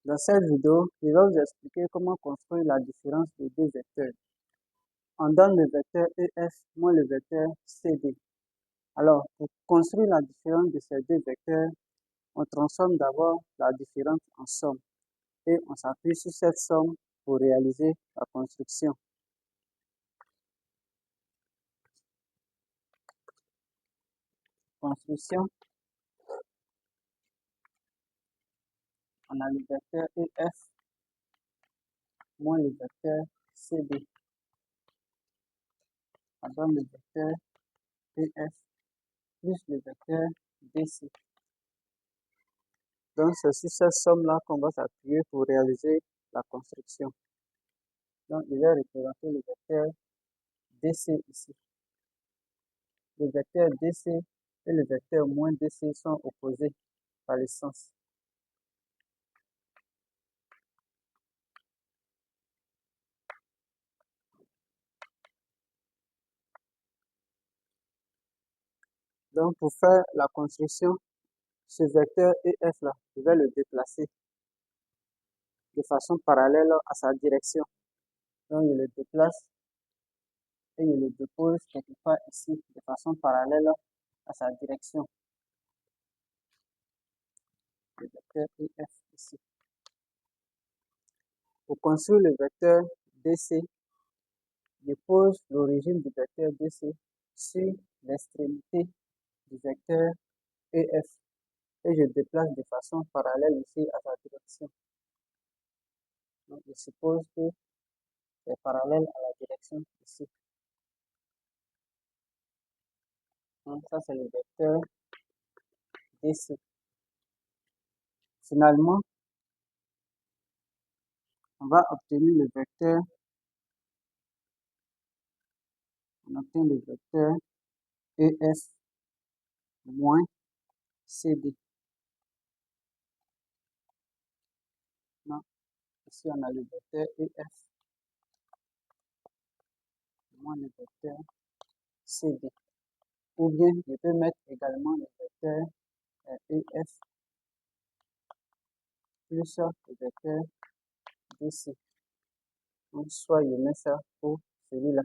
Dans cette vidéo, je vais vous expliquer comment construire la différence de deux vecteurs. On donne le vecteur EF moins le vecteur CD. Alors, pour construire la différence de ces deux vecteurs, on transforme d'abord la différence en somme et on s'appuie sur cette somme pour réaliser la construction. Construction, on a le vecteur EF moins le vecteur CD. On donne le vecteur EF plus le vecteur DC. Donc, c'est sur cette somme-là qu'on va s'appuyer pour réaliser la construction. Donc, je vais représenter le vecteur DC ici. Le vecteur DC et le vecteur moins DC sont opposés par le sens. Donc, pour faire la construction, ce vecteur EF là, je vais le déplacer de façon parallèle à sa direction. Donc, je le déplace et je le dépose quelque part ici de façon parallèle à sa direction. Le vecteur EF ici. Pour construire le vecteur DC, je pose l'origine du vecteur DC sur l'extrémité du vecteur EF et je déplace de façon parallèle ici à sa direction. Donc, je suppose que c'est parallèle à la direction ici. Donc, ça, c'est le vecteur DC. Finalement, on va obtenir le vecteur, on obtient le vecteur EF moins CD. Donc, ici, on a le vecteur EF moins le vecteur CD. Ou bien, je peux mettre également le vecteur EF plus le vecteur DC. Donc, soit je mets ça pour celui-là.